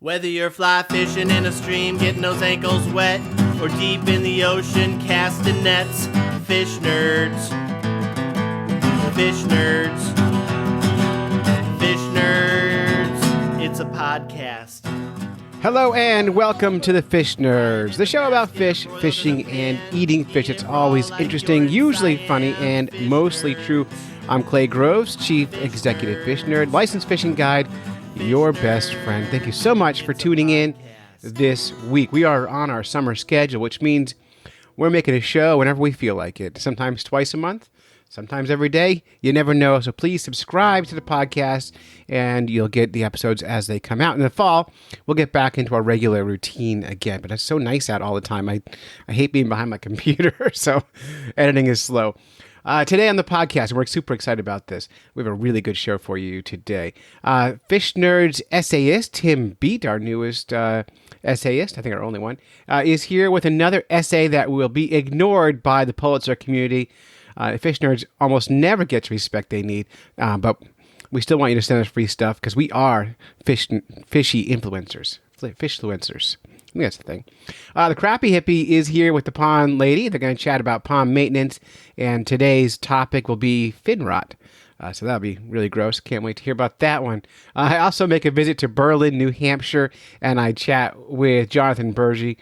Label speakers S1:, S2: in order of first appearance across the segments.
S1: Whether you're fly fishing in a stream, getting those ankles wet, or deep in the ocean casting nets, fish nerds. Fish nerds. Fish nerds. It's a podcast.
S2: Hello and welcome to the Fish Nerds, the show about fish, fishing, and eating fish. It's always interesting, usually funny, and mostly true. I'm Clay Groves, Chief Executive Fish Nerd, licensed fishing guide, your best friend. Thank you so much for tuning in this week. We are on our summer schedule, which means we're making a show whenever we feel like it. Sometimes twice a month, sometimes every day. You never know. So please subscribe to the podcast and you'll get the episodes as they come out. In the fall, we'll get back into our regular routine again. But it's so nice out all the time. I hate being behind my computer, so editing is slow. Today on the podcast, and we're super excited about this, we have a really good show for you today. Fish Nerds essayist Tim Bete, our newest essayist, I think our only one, is here with another essay that will be ignored by the Pulitzer community. Fish Nerds almost never get the respect they need, but we still want you to send us free stuff because we are fishy influencers, fishfluencers. I think that's the thing. The Crappie Hippie is here with the pond lady. They're going to chat about pond maintenance, and today's topic will be fin rot. So that'll be really gross. Can't wait to hear about that one. I also make a visit to Berlin, New Hampshire, and I chat with Jonathan Bergie,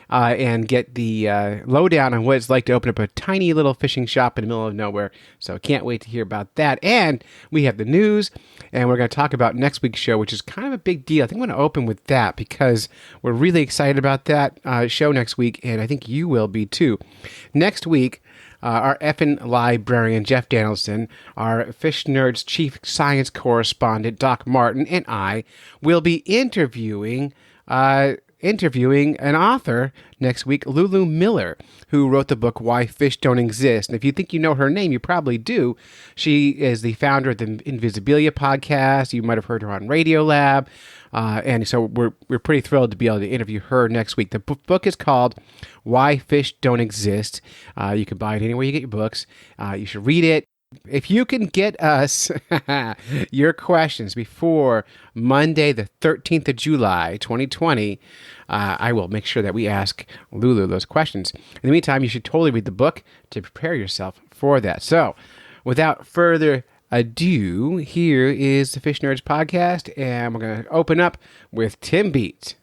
S2: and get the lowdown on what it's like to open up a tiny little fishing shop in the middle of nowhere. So can't wait to hear about that. And we have the news, and we're going to talk about next week's show, which is kind of a big deal. I think I'm going to open with that because we're really excited about that show next week, and I think you will be too. Next week, our FN librarian, Jeff Danielson, our Fish Nerds chief science correspondent, Doc Martin, and I will be interviewing an author next week, Lulu Miller, who wrote the book Why Fish Don't Exist. And if you think you know her name, you probably do. She is the founder of the Invisibilia podcast. You might have heard her on Radiolab. And so we're pretty thrilled to be able to interview her next week. The book is called Why Fish Don't Exist. You can buy it anywhere you get your books. You should read it. If you can get us your questions before Monday, the 13th of July, 2020, I will make sure that we ask Lulu those questions. In the meantime, you should totally read the book to prepare yourself for that. So, without further ado, here is the Fish Nerds podcast, and we're going to open up with Tim Bete.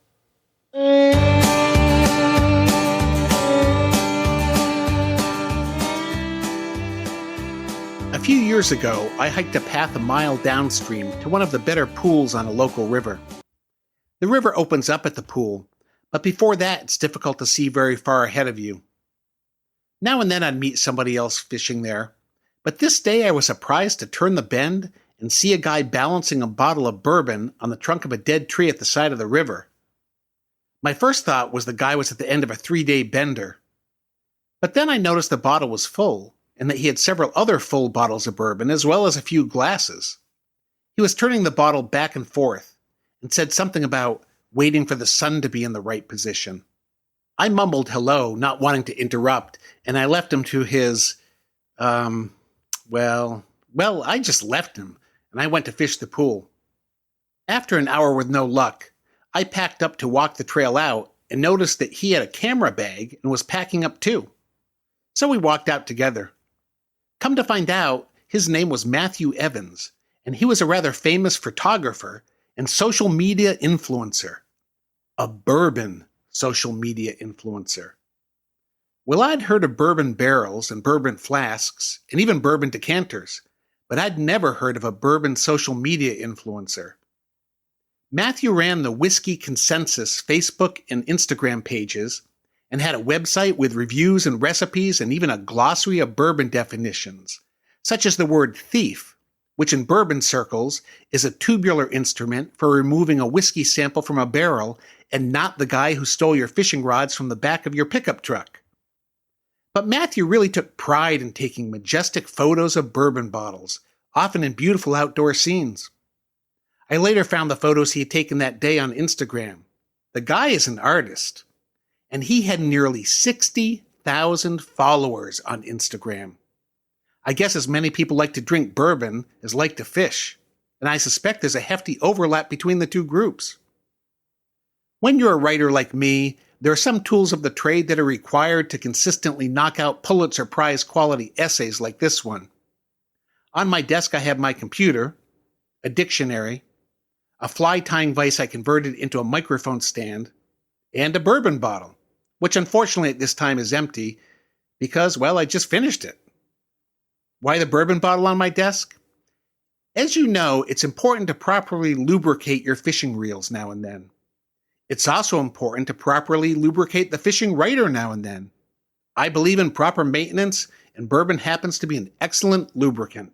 S3: A few years ago, I hiked a path a mile downstream to one of the better pools on a local river. The river opens up at the pool, but before that it's difficult to see very far ahead of you. Now and then I'd meet somebody else fishing there, but this day I was surprised to turn the bend and see a guy balancing a bottle of bourbon on the trunk of a dead tree at the side of the river. My first thought was the guy was at the end of a 3-day bender. But then I noticed the bottle was full, and that he had several other full bottles of bourbon, as well as a few glasses. He was turning the bottle back and forth, and said something about waiting for the sun to be in the right position. I mumbled hello, not wanting to interrupt, and I left him to his, I just left him, and I went to fish the pool. After an hour with no luck, I packed up to walk the trail out, and noticed that he had a camera bag and was packing up too. So we walked out together. Come to find out, his name was Matthew Evans, and he was a rather famous photographer and social media influencer. A bourbon social media influencer. Well, I'd heard of bourbon barrels and bourbon flasks, and even bourbon decanters, but I'd never heard of a bourbon social media influencer. Matthew ran the Whiskey Consensus Facebook and Instagram pages, and had a website with reviews and recipes and even a glossary of bourbon definitions, such as the word thief, which in bourbon circles is a tubular instrument for removing a whiskey sample from a barrel and not the guy who stole your fishing rods from the back of your pickup truck. But Matthew really took pride in taking majestic photos of bourbon bottles, often in beautiful outdoor scenes. I later found the photos he had taken that day on Instagram. The guy is an artist. And he had nearly 60,000 followers on Instagram. I guess as many people like to drink bourbon as like to fish, and I suspect there's a hefty overlap between the two groups. When you're a writer like me, there are some tools of the trade that are required to consistently knock out Pulitzer Prize quality essays like this one. On my desk I have my computer, a dictionary, a fly tying vise I converted into a microphone stand, and a bourbon bottle, which unfortunately at this time is empty because, well, I just finished it. Why the bourbon bottle on my desk? As you know, it's important to properly lubricate your fishing reels now and then. It's also important to properly lubricate the fishing writer now and then. I believe in proper maintenance, and bourbon happens to be an excellent lubricant.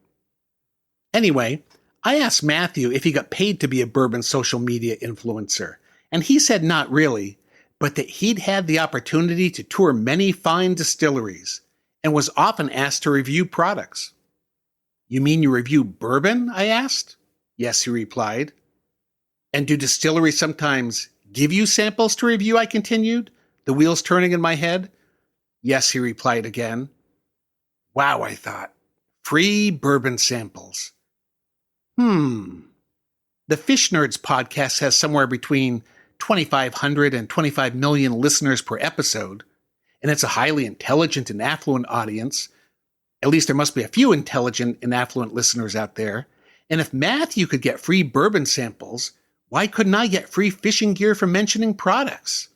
S3: Anyway, I asked Matthew if he got paid to be a bourbon social media influencer, and he said not really, but that he'd had the opportunity to tour many fine distilleries and was often asked to review products. You mean you review bourbon? I asked. Yes, he replied. And do distilleries sometimes give you samples to review? I continued, the wheels turning in my head. Yes, he replied again. Wow, I thought. Free bourbon samples. The Fish Nerds podcast has somewhere between 2,500 and 25 million listeners per episode, and it's a highly intelligent and affluent audience. At least there must be a few intelligent and affluent listeners out there. And if Matthew could get free bourbon samples, why couldn't I get free fishing gear for mentioning products?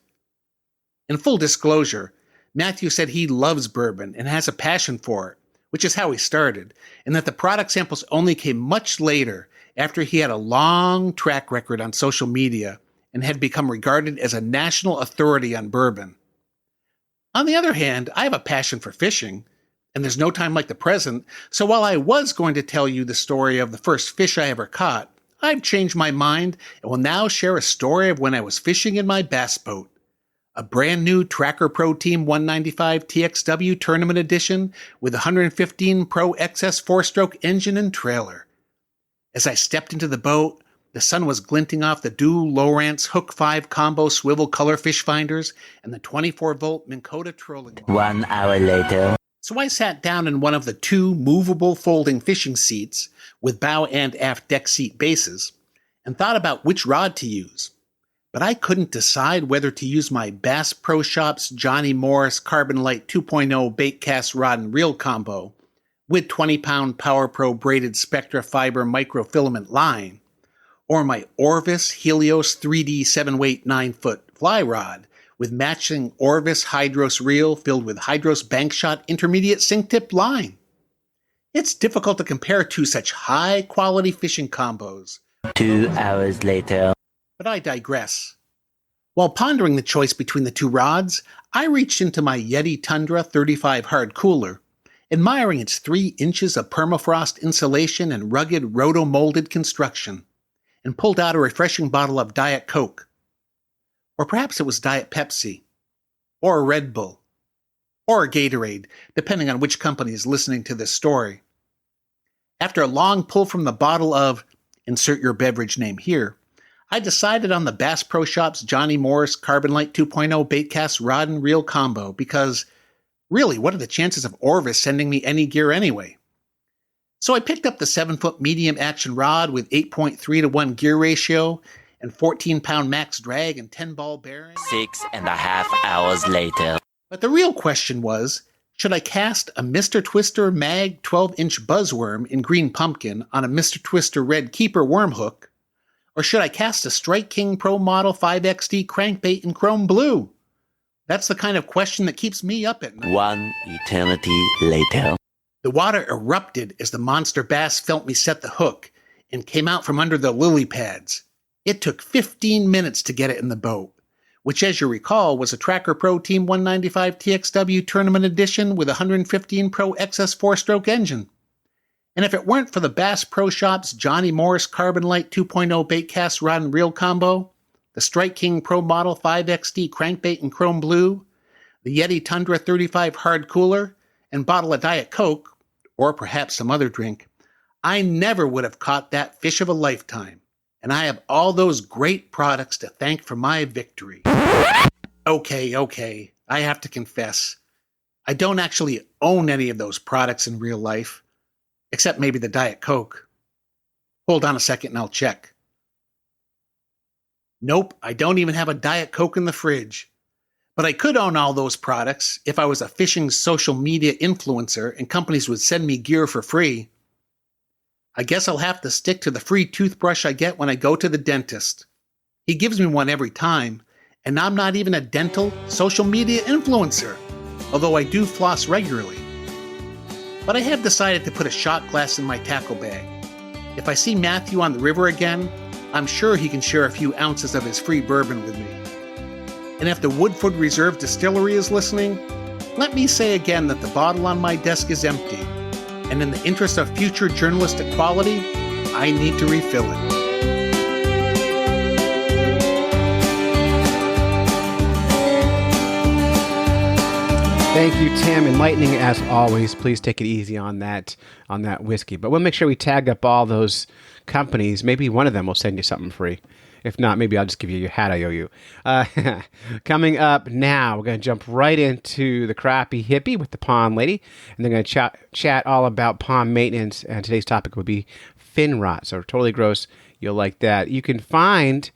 S3: In full disclosure, Matthew said he loves bourbon and has a passion for it, which is how he started, and that the product samples only came much later after he had a long track record on social media and had become regarded as a national authority on bourbon. On the other hand, I have a passion for fishing, and there's no time like the present, so while I was going to tell you the story of the first fish I ever caught, I've changed my mind and will now share a story of when I was fishing in my bass boat. A brand new Tracker Pro Team 195 TXW Tournament Edition with 115 Pro XS 4-stroke engine and trailer. As I stepped into the boat, the sun was glinting off the dual Lowrance Hook 5 combo swivel color fish finders and the 24-volt Minn Kota trolling line.
S4: 1 hour later.
S3: So I sat down in one of the two movable folding fishing seats with bow and aft deck seat bases and thought about which rod to use. But I couldn't decide whether to use my Bass Pro Shops Johnny Morris Carbon Light 2.0 bait cast rod and reel combo with 20-pound Power Pro braided Spectra fiber microfilament line, or my Orvis Helios 3D 7-weight 9-foot fly rod with matching Orvis Hydros reel filled with Hydros Bankshot intermediate sink tip line. It's difficult to compare two such high-quality fishing combos.
S4: 2 hours later.
S3: But I digress. While pondering the choice between the two rods, I reached into my Yeti Tundra 35 hard cooler, admiring its 3 inches of permafrost insulation and rugged roto-molded construction, and pulled out a refreshing bottle of Diet Coke. Or perhaps it was Diet Pepsi, or a Red Bull, or a Gatorade, depending on which company is listening to this story. After a long pull from the bottle of, insert your beverage name here, I decided on the Bass Pro Shops Johnny Morris Carbon Light 2.0 baitcast rod and reel combo because, really, what are the chances of Orvis sending me any gear anyway? So I picked up the 7-foot medium action rod with 8.3 to 1 gear ratio and 14-pound max drag and 10-ball bearing.
S4: 6.5 hours later.
S3: But the real question was, should I cast a Mr. Twister Mag 12-inch buzzworm in green pumpkin on a Mr. Twister red keeper worm hook, or should I cast a Strike King Pro Model 5XD crankbait in chrome blue? That's the kind of question that keeps me up at night.
S4: 1 eternity later.
S3: The water erupted as the monster bass felt me set the hook and came out from under the lily pads. It took 15 minutes to get it in the boat, which, as you recall, was a Tracker Pro Team 195 TXW Tournament Edition with 115 Pro XS 4-stroke engine. And if it weren't for the Bass Pro Shops Johnny Morris Carbon Light 2.0 baitcast rod and reel combo, the Strike King Pro Model 5XD crankbait in chrome blue, the Yeti Tundra 35 hard cooler, and bottle of Diet Coke, or perhaps some other drink, I never would have caught that fish of a lifetime. And I have all those great products to thank for my victory. Okay, I have to confess, I don't actually own any of those products in real life, except maybe the Diet Coke. Hold on a second and I'll check. Nope, I don't even have a Diet Coke in the fridge. But I could own all those products if I was a fishing social media influencer and companies would send me gear for free. I guess I'll have to stick to the free toothbrush I get when I go to the dentist. He gives me one every time, and I'm not even a dental social media influencer, although I do floss regularly. But I have decided to put a shot glass in my tackle bag. If I see Matthew on the river again, I'm sure he can share a few ounces of his free bourbon with me. And if the Woodford Reserve Distillery is listening, let me say again that the bottle on my desk is empty, and in the interest of future journalistic quality, I need to refill it.
S2: Thank you, Tim. Enlightening as always. Please take it easy on that whiskey. But we'll make sure we tag up all those companies. Maybe one of them will send you something free. If not, maybe I'll just give you your hat I owe you. Coming up now, we're going to jump right into the Crappie Hippie with the Pond Lady. And they're going to chat all about pond maintenance. And today's topic will be fin rot. So totally gross. You'll like that. You can find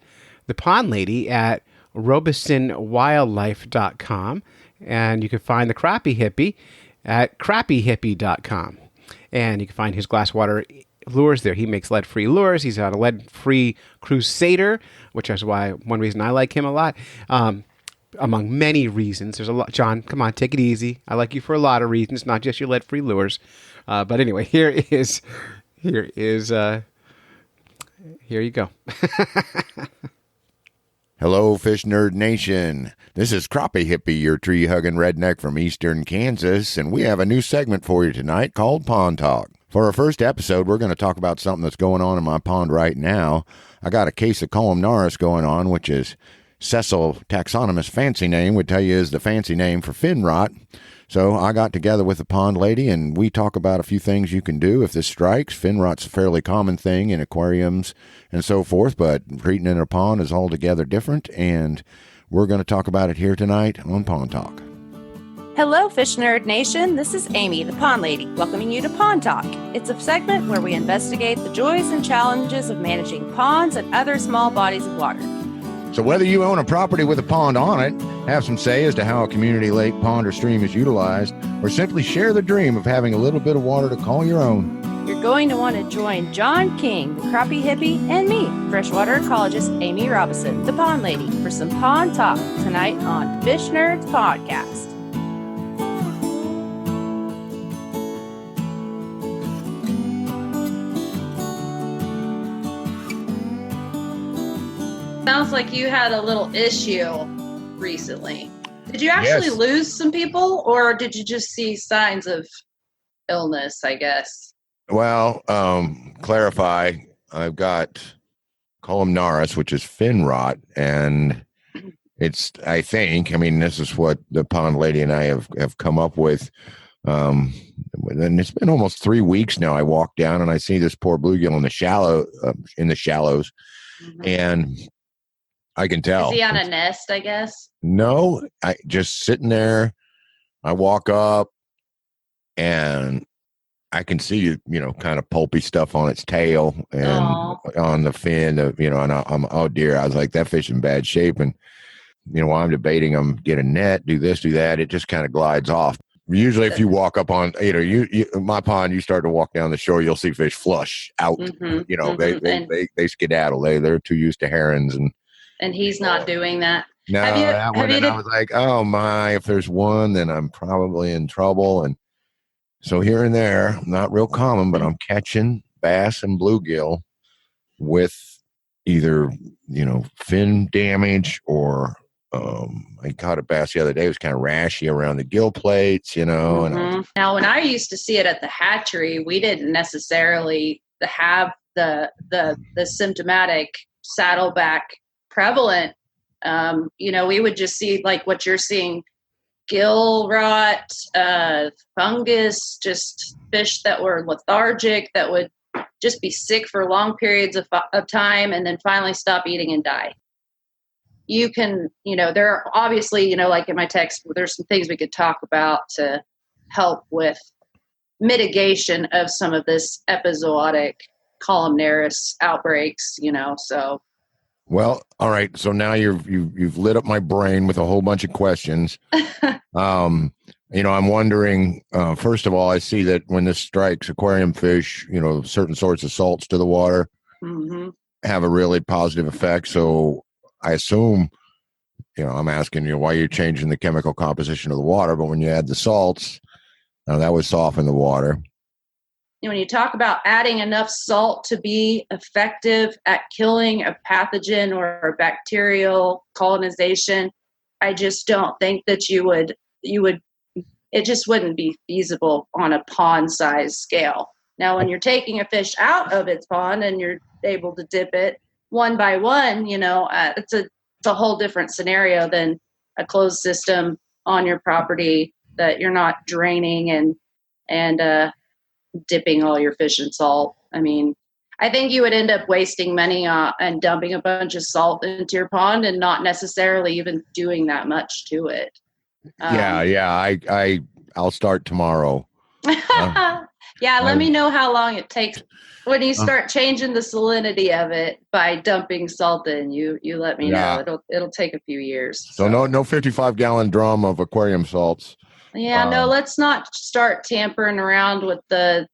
S2: the Pond Lady at robesonwildlife.com. And you can find the Crappie Hippie at crappiehippie.com. And you can find his glasswater lures there. He makes lead-free lures. He's on a lead-free crusader, which is one reason I like him a lot. Among many reasons. There's a lot. John, come on, take it easy. I like you for a lot of reasons, not just your lead-free lures. But anyway, here you go.
S5: Hello, Fish Nerd Nation. This is Crappie Hippie, your tree-hugging redneck from eastern Kansas, and we have a new segment for you tonight called Pond Talk. For our first episode, we're going to talk about something that's going on in my pond right now. I got a case of Kellam going on, which is Cecil Taxonomist's fancy name would tell you is the fancy name for fin rot. So I got together with the pond lady, and we talk about a few things you can do if this strikes. Fin rot's a fairly common thing in aquariums and so forth, but treating it in a pond is altogether different, and we're going to talk about it here tonight on Pond Talk.
S6: Hello, Fish Nerd Nation. This is Amy, the Pond Lady, welcoming you to Pond Talk. It's a segment where we investigate the joys and challenges of managing ponds and other small bodies of water.
S5: So whether you own a property with a pond on it, have some say as to how a community lake, pond, or stream is utilized, or simply share the dream of having a little bit of water to call your own,
S6: you're going to want to join John King, the Crappie Hippie, and me, freshwater ecologist Amy Robinson, the Pond Lady, for some Pond Talk tonight on Fish Nerds Podcast.
S7: Sounds like you had a little issue recently. Did you actually lose some people, or did you just see signs of illness, I guess?
S5: Well, clarify, I've got Kellam, which is fin rot, and it's, this is what the pond lady and I have come up with. And it's been almost 3 weeks now. I walk down and I see this poor bluegill in the shallows, mm-hmm. and I can tell.
S7: Is he on a nest, I guess?
S5: No, I just sitting there. I walk up and I can see, kind of pulpy stuff on its tail and on the fin, and I'm, oh dear, I was like, that fish in bad shape. And, while I'm debating them, get a net, do this, do that, it just kind of glides off. Usually if you walk up on, my pond, you start to walk down the shore, you'll see fish flush out,
S7: mm-hmm.
S5: They skedaddle. They're too used to herons. And
S7: he's not doing that.
S5: No, that one, and I was like, oh my, if there's one, then I'm probably in trouble. And so here and there, not real common, but I'm catching bass and bluegill with either, fin damage or I caught a bass the other day. It was kind of rashy around the gill plates,
S7: Mm-hmm.
S5: And
S7: now, when I used to see it at the hatchery, we didn't necessarily have the symptomatic saddleback prevalent. We would just see like what you're seeing, gill rot, fungus, just fish that were lethargic, that would just be sick for long periods of time and then finally stop eating and die. You can, there are obviously, like in my text, there's some things we could talk about to help with mitigation of some of this episodic columnaris outbreaks, so.
S5: Well, all right. So now you've lit up my brain with a whole bunch of questions. I'm wondering, first of all, I see that when this strikes aquarium fish, certain sorts of salts to the water have a really positive effect. So I assume, I'm asking you why you're changing the chemical composition of the water, but when you add the salts, that would soften the water.
S7: When you talk about adding enough salt to be effective at killing a pathogen or a bacterial colonization, I just don't think that you would, it just wouldn't be feasible on a pond size scale. Now, when you're taking a fish out of its pond and you're able to dip it one by one, it's a whole different scenario than a closed system on your property that you're not draining and dipping all your fish in salt. I mean, I think you would end up wasting money and dumping a bunch of salt into your pond and not necessarily even doing that much to it.
S5: I'll start tomorrow.
S7: Let me know how long it takes when you start changing the salinity of it by dumping salt in. You let me know. It'll take a few years.
S5: So no 55-gallon drum of aquarium salts.
S7: No, let's not start tampering around with the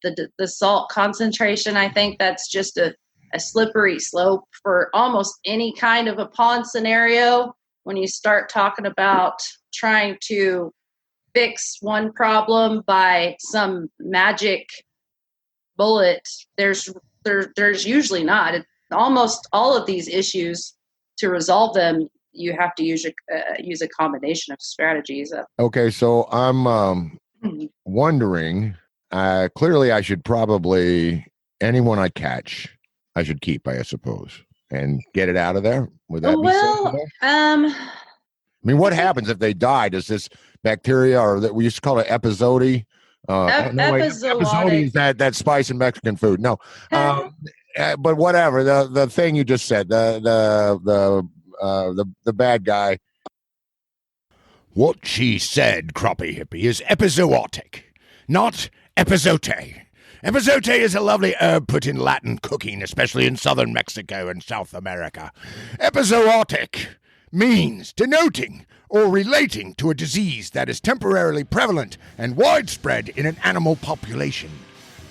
S7: salt concentration. I think that's just a slippery slope for almost any kind of a pond scenario. When you start talking about trying to fix one problem by some magic bullet, there's usually not. Almost all of these issues, to resolve them, you have to use a combination of strategies.
S5: Okay, so I'm wondering, clearly I should probably, anyone I catch, I should keep, I suppose, and get it out of there? Would that be sensible? I mean, what happens if they die? Does this bacteria, or that we used to call it epizooty? Epizooty is that spice in Mexican food. No, but whatever. The thing you just said, the bad guy. What she said, Crappie Hippie, is epizootic, not epizote. Epizote is a lovely herb put in Latin cooking, especially in southern Mexico and South America. Epizootic means denoting or relating to a disease that is temporarily prevalent and widespread in an animal population.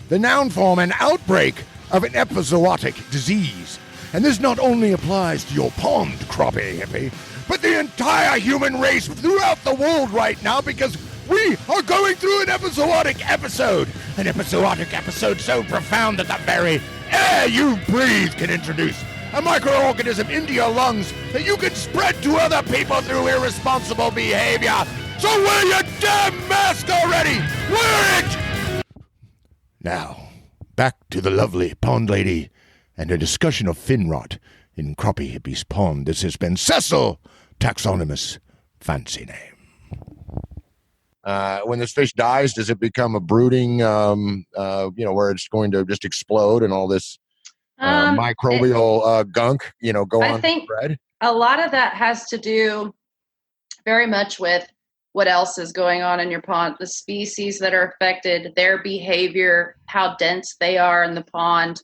S5: The noun form, an outbreak of an epizootic disease. And this not only applies to your pond, Crappie Hippie, but the entire human race throughout the world right now, because we are going through an epizootic episode. An epizootic episode so profound that the very air you breathe can introduce a microorganism into your lungs that you can spread to other people through irresponsible behavior. So wear your damn mask already! Wear it! Now, back to the lovely pond lady and a discussion of fin rot in Crappie Hippie's pond. This has been Cecil, taxonomist fancy name. When this fish dies, does it become a brooding, where it's going to just explode and all this microbial gunk, go on? I think
S7: a lot of that has to do very much with what else is going on in your pond, the species that are affected, their behavior, how dense they are in the pond.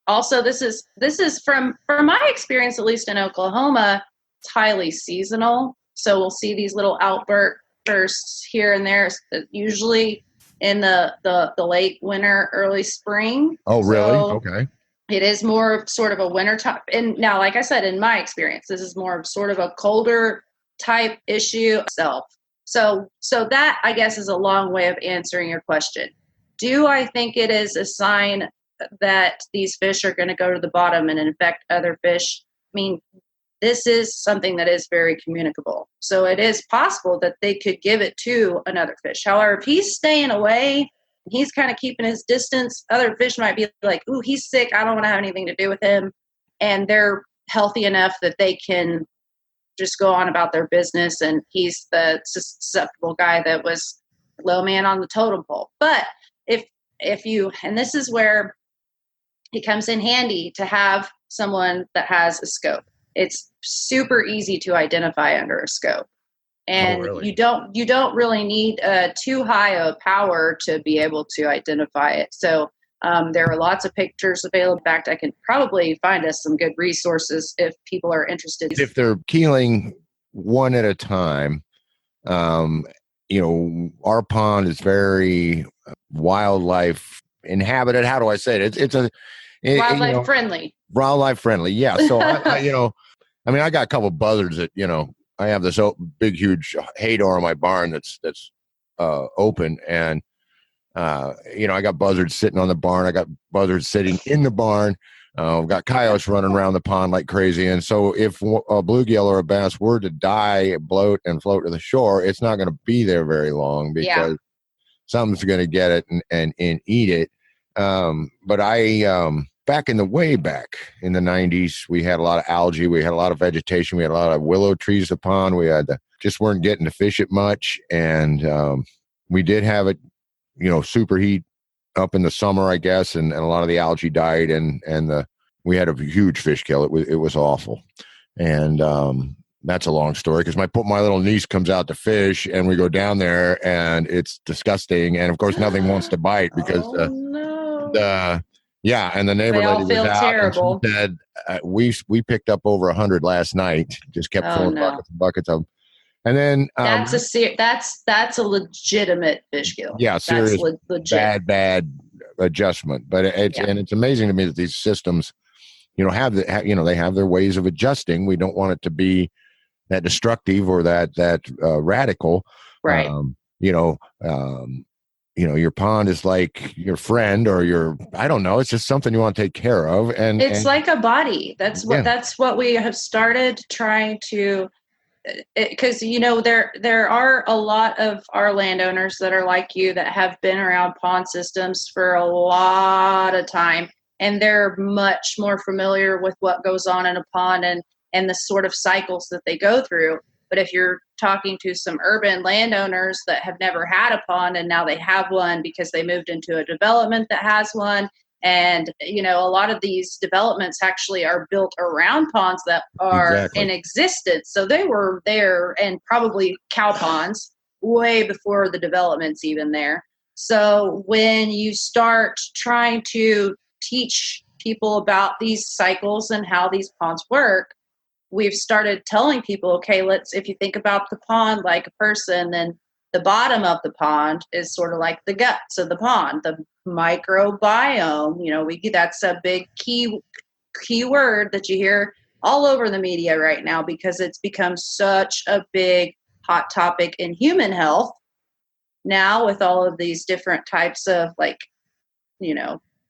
S7: Also, this is from my experience, at least in Oklahoma, it's highly seasonal. So we'll see these little outbursts here and there, usually in the late winter, early spring.
S5: Oh, really?
S7: So
S5: okay.
S7: It is more of sort of a winter type. And now, like I said, in my experience, this is more of sort of a colder type issue itself. So that, I guess, is a long way of answering your question. Do I think it is a sign that these fish are going to go to the bottom and infect other fish? I mean, this is something that is very communicable. So it is possible that they could give it to another fish. However, if he's staying away, he's kind of keeping his distance, other fish might be like, ooh, he's sick, I don't want to have anything to do with him. And they're healthy enough that they can just go on about their business, and he's the susceptible guy that was low man on the totem pole. But if you, and this is where it comes in handy to have someone that has a scope. It's super easy to identify under a scope. And you don't really need too high a power to be able to identify it. So There are lots of pictures available. In fact, I can probably find us some good resources if people are interested.
S5: If they're keeling one at a time, our pond is very wildlife inhabited. How do I say it? It's
S7: Wildlife friendly.
S5: Wildlife friendly. Yeah. So I got a couple of buzzards that, I have this big, huge hay door in my barn that's open, and I got buzzards sitting on the barn. I got buzzards sitting in the barn. I've got coyotes running around the pond like crazy. And so if a bluegill or a bass were to die, bloat, and float to the shore, it's not going to be there very long because something's going to get it and eat it. But back in the 90s, we had a lot of algae. We had a lot of vegetation. We had a lot of willow trees in the pond. We just weren't getting to fish it much. And we did have it, superheat up in the summer, I guess, and a lot of the algae died, and we had a huge fish kill. It was awful, and that's a long story because my little niece comes out to fish, and we go down there, and it's disgusting, and of course nothing wants to bite because and the neighbor
S7: They all
S5: lady
S7: feel
S5: was out,
S7: terrible.
S5: and she said we picked up over 100 last night, just kept filling buckets and buckets of them. And then
S7: that's a legitimate fish kill.
S5: Yeah, serious,
S7: legit.
S5: bad adjustment. But it's amazing to me that these systems, they have their ways of adjusting. We don't want it to be that destructive or that radical,
S7: right?
S5: Your pond is like your friend or I don't know. It's just something you want to take care of, and
S7: it's like a body. That's what we have started trying to. Because there are a lot of our landowners that are like you that have been around pond systems for a lot of time, and they're much more familiar with what goes on in a pond and the sort of cycles that they go through. But if you're talking to some urban landowners that have never had a pond and now they have one because they moved into a development that has one, and a lot of these developments actually are built around ponds that are in existence. So they were there, and probably cow ponds way before the development's even there. So when you start trying to teach people about these cycles and how these ponds work, we've started telling people, okay, if you think about the pond like a person, then the bottom of the pond is sort of like the guts of the pond, the microbiome. That's a big key word that you hear all over the media right now because it's become such a big hot topic in human health now with all of these different types of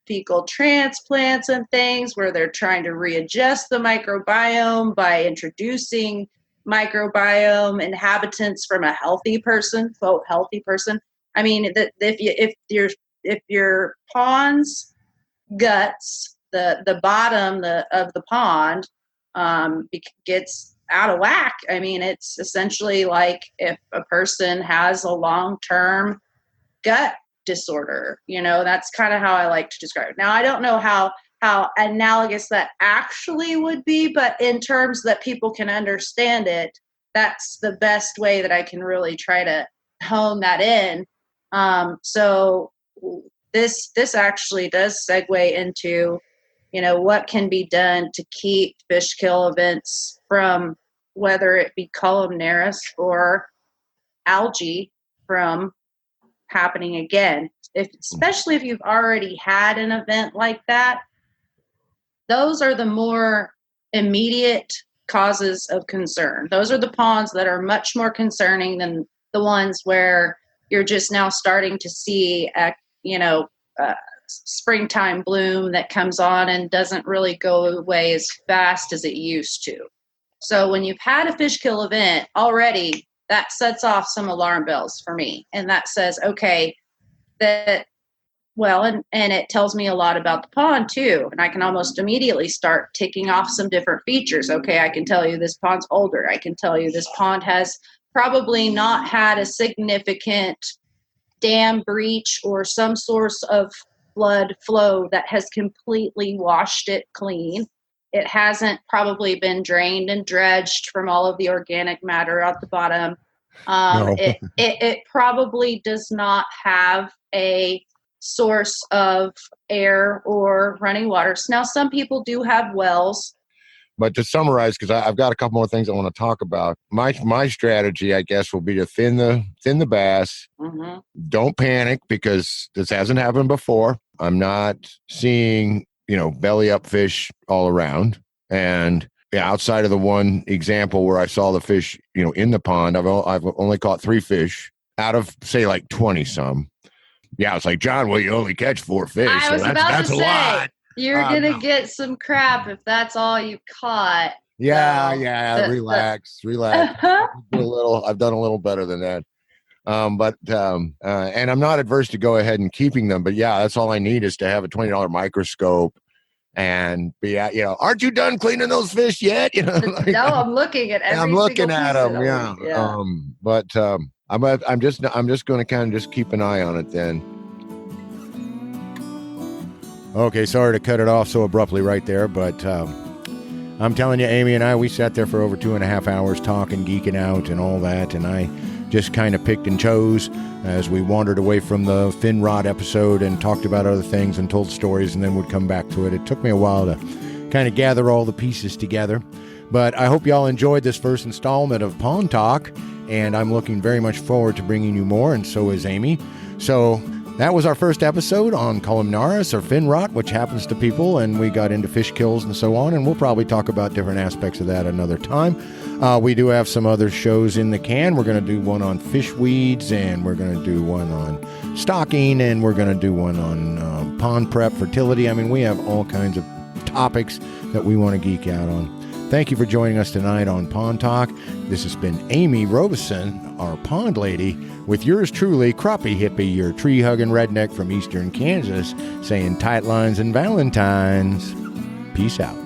S7: fecal transplants and things where they're trying to readjust the microbiome by introducing microbiome inhabitants from a healthy person, quote, healthy person. I mean, if your pond's guts, the bottom of the pond gets out of whack, I mean, it's essentially like if a person has a long-term gut disorder, that's kind of how I like to describe it. Now, I don't know how analogous that actually would be, but in terms that people can understand it, that's the best way that I can really try to hone that in. So this actually does segue into, what can be done to keep fish kill events from, whether it be columnaris or algae, from happening again. Especially if you've already had an event like that, those are the more immediate causes of concern. Those are the ponds that are much more concerning than the ones where you're just now starting to see a springtime bloom that comes on and doesn't really go away as fast as it used to. So when you've had a fish kill event already, that sets off some alarm bells for me. And that says, okay, and it tells me a lot about the pond too. And I can almost immediately start ticking off some different features. Okay, I can tell you this pond's older. I can tell you this pond has probably not had a significant dam breach or some source of flood flow that has completely washed it clean. It hasn't probably been drained and dredged from all of the organic matter at the bottom.
S5: No.
S7: It probably does not have a source of air or running water. Now, some people do have wells.
S5: But to summarize, because I've got a couple more things I want to talk about. My strategy, I guess, will be to thin the bass.
S7: Mm-hmm.
S5: Don't panic, because this hasn't happened before. I'm not seeing, belly up fish all around. And outside of the one example where I saw the fish, in the pond, I've only caught 3 fish out of, say, like 20 some. Yeah, it's like, John, well, you only catch 4 fish.
S7: I was about
S5: that's
S7: to
S5: a
S7: say,
S5: lot.
S7: You're going to get some crap if that's all you caught.
S5: Yeah. Relax.
S7: Uh-huh.
S5: I've done a little better than that. And I'm not adverse to go ahead and keeping them, but yeah, that's all I need is to have a $20 microscope and be at, aren't you done cleaning those fish yet?
S7: No, I'm looking at every
S5: I'm looking
S7: single
S5: at
S7: piece
S5: them.
S7: of
S5: Yeah. I'm just going to kind of just keep an eye on it then. Okay, sorry to cut it off so abruptly right there, but I'm telling you, Amy and I, we sat there for over 2.5 hours talking, geeking out and all that, and I just kind of picked and chose as we wandered away from the fin rod episode and talked about other things and told stories and then would come back to it. It took me a while to kind of gather all the pieces together, but I hope y'all enjoyed this first installment of Pond Talk, and I'm looking very much forward to bringing you more, and so is Amy. So that was our first episode on columnaris or fin rot, which happens to people, and we got into fish kills and so on, and we'll probably talk about different aspects of that another time. We do have some other shows in the can. We're going to do one on fish weeds, and we're going to do one on stocking, and we're going to do one on pond prep, fertility. I mean, we have all kinds of topics that we want to geek out on. Thank you for joining us tonight on Pond Talk. This has been Amy Robeson, our pond lady, with yours truly, Crappie Hippie, your tree-hugging redneck from eastern Kansas, saying tight lines and Valentines. Peace out.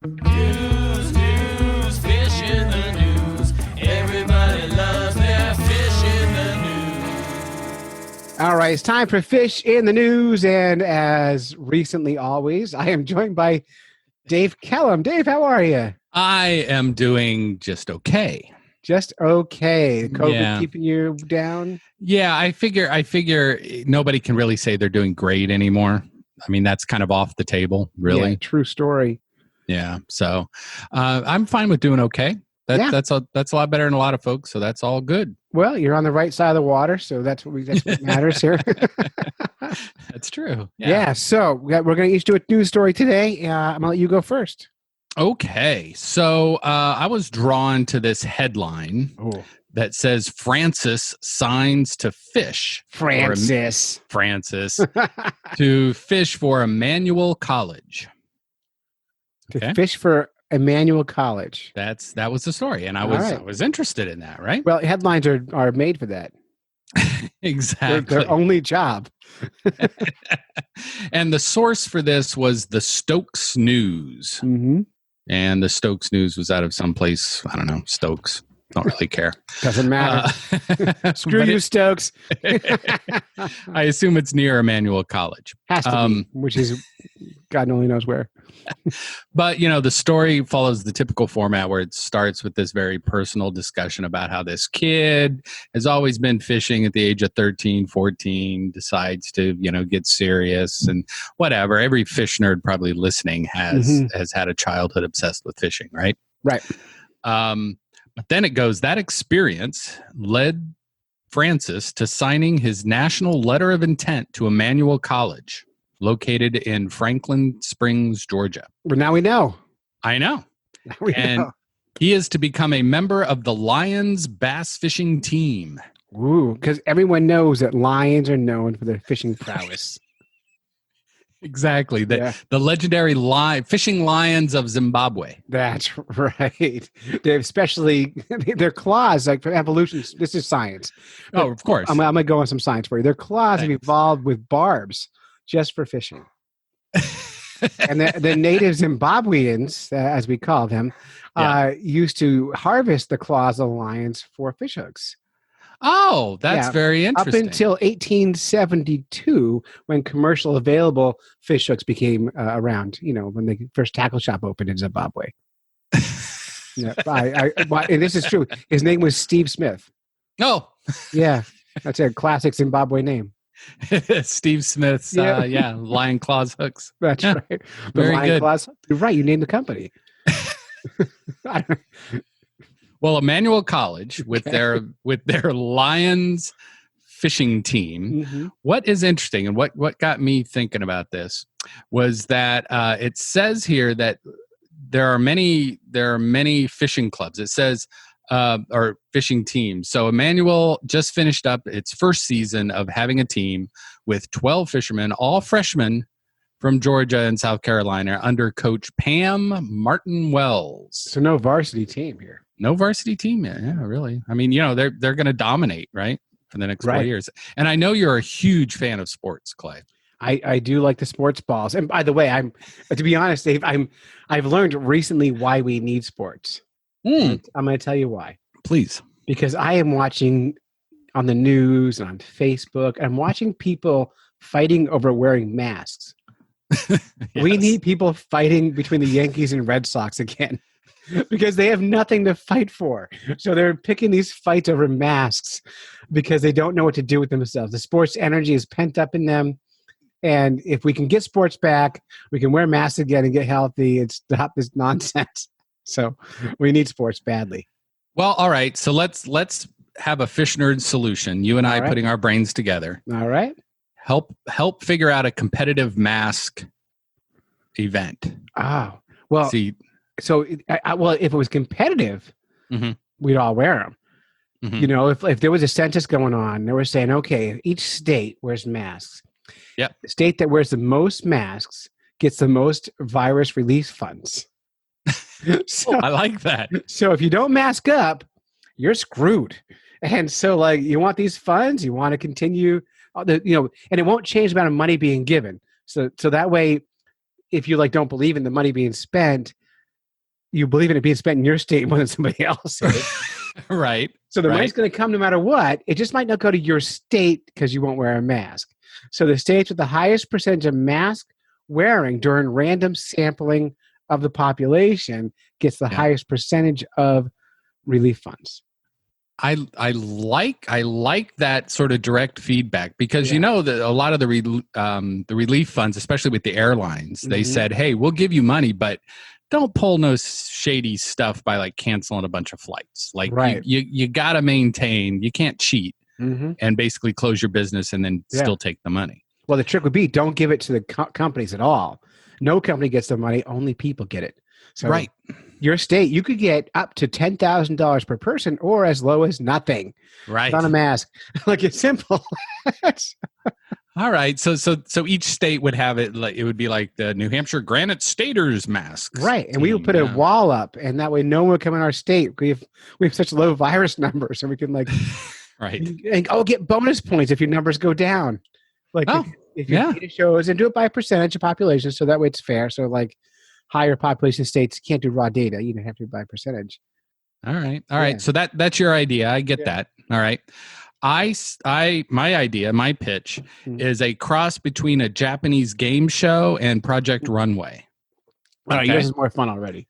S8: News, fish in the news. Everybody loves their fish in the news.
S2: All right, it's time for Fish in the News, and as recently always, I am joined by Dave Kellam. Dave, how are you?
S8: I am doing just okay.
S2: Just okay. COVID keeping you down?
S8: Yeah, I figure nobody can really say they're doing great anymore. I mean, that's kind of off the table, really.
S2: Yeah, true story.
S8: Yeah, so I'm fine with doing okay. That's a lot better than a lot of folks, so that's all good.
S2: Well, you're on the right side of the water, so that's what matters here.
S8: That's true.
S2: Yeah, so we're going to each do a news story today. I'm going to let you go first.
S8: Okay, so I was drawn to this headline that says Francis signs to fish.
S2: Francis
S8: to fish for Emmanuel College.
S2: To fish for Emmanuel College.
S8: That was the story, and I was interested in that, right?
S2: Well, headlines are made for that.
S8: Exactly.
S2: Their only job.
S8: And the source for this was the Stokes News.
S2: Mm-hmm.
S8: And the Stokes News was out of someplace, I don't know, Stokes. Don't really care.
S2: Doesn't matter. Screw you, Stokes.
S8: I assume it's near Emmanuel College.
S2: Has to be, which is God only knows where.
S8: But, the story follows the typical format where it starts with this very personal discussion about how this kid has always been fishing at the age of 13, 14, decides to, get serious and whatever. Every fish nerd probably listening has had a childhood obsessed with fishing, right?
S2: Right.
S8: But then it goes, that experience led Francis to signing his national letter of intent to Emmanuel College, located in Franklin Springs, Georgia.
S2: Well, now we know.
S8: I know. He is to become a member of the Lions bass fishing team.
S2: Ooh, because everyone knows that lions are known for their fishing prowess.
S8: Exactly. The legendary fishing lions of Zimbabwe.
S2: That's right. They're especially their claws, like for evolution. This is science.
S8: Oh, of course.
S2: I'm going to go on some science for you. Their claws have evolved with barbs just for fishing. And the native Zimbabweans, as we call them, used to harvest the claws of lions for fish hooks.
S8: Oh, that's
S2: Yeah.
S8: very
S2: Up
S8: interesting.
S2: until 1872, when commercial available fish hooks became around, when the first tackle shop opened in Zimbabwe. Yeah, and this is true. His name was Steve Smith.
S8: Oh,
S2: Yeah, that's a classic Zimbabwe name.
S8: Steve Smith's, lion claws hooks.
S2: That's
S8: Yeah,
S2: right. The
S8: very
S2: Lion
S8: good.
S2: Claws. You're right. You named the company.
S8: Well, Emmanuel College with their Lions fishing team.
S2: Mhm.
S8: What is interesting and what got me thinking about this was that it says here that there are many fishing clubs. It says or fishing teams. So Emmanuel just finished up its first season of having a team with 12 fishermen, all freshmen from Georgia and South Carolina, under Coach Pam Martin Wells.
S2: So no varsity team here.
S8: No varsity team yet. Yeah, really. I mean, they're going to dominate, right, for the next 4 years. And I know you're a huge fan of sports, Clay.
S2: I do like the sports balls. And by the way, to be honest, Dave, I've learned recently why we need sports. I'm going to tell you why.
S8: Please.
S2: Because I am watching on the news and on Facebook, I'm watching people fighting over wearing masks.
S8: Yes.
S2: We need people fighting between the Yankees and Red Sox again because they have nothing to fight for. So they're picking these fights over masks because they don't know what to do with themselves. The sports energy is pent up in them. And if we can get sports back, we can wear masks again and get healthy and stop this nonsense. So we need sports badly.
S8: Well, all right. So let's have a fish nerd solution. You and I putting our brains together.
S2: All right.
S8: Help figure out a competitive mask event.
S2: Oh, well,
S8: See,
S2: so if it was competitive, we'd all wear them.
S8: Mhm.
S2: If there was a census going on, they were saying, okay, each state wears masks.
S8: Yep.
S2: The state that wears the most masks gets the most virus relief funds. So,
S8: I like that.
S2: So if you don't mask up, you're screwed. And so you want these funds, you want to continue, and it won't change the amount of money being given. So that way, if you don't believe in the money being spent, you believe in it being spent in your state more than somebody else's.
S8: Right.
S2: So the money's going to come no matter what. It just might not go to your state because you won't wear a mask. So the states with the highest percentage of mask wearing during random sampling of the population gets the highest percentage of relief funds.
S8: I like that sort of direct feedback because that a lot of the relief funds, especially with the airlines, they said, hey, we'll give you money, but don't pull no shady stuff by canceling a bunch of flights. You got to maintain, you can't cheat and basically close your business and then still take the money.
S2: Well, the trick would be don't give it to the companies at all. No company gets the money, only people get it. So your state, you could get up to $10,000 per person or as low as nothing.
S8: Right.
S2: On a mask. It's simple.
S8: All right. So each state would have it it would be like the New Hampshire Granite Staters masks.
S2: Right. And we would put a wall up and that way no one would come in our state. We have such low virus numbers and we can
S8: right.
S2: And get bonus points if your numbers go down. If your data shows and do it by percentage of population, so that way it's fair. So higher population states can't do raw data; you have to do by percentage.
S8: All right. So that's your idea. I get that. All right. My pitch is a cross between a Japanese game show and Project Runway.
S2: All right, yours is more fun already.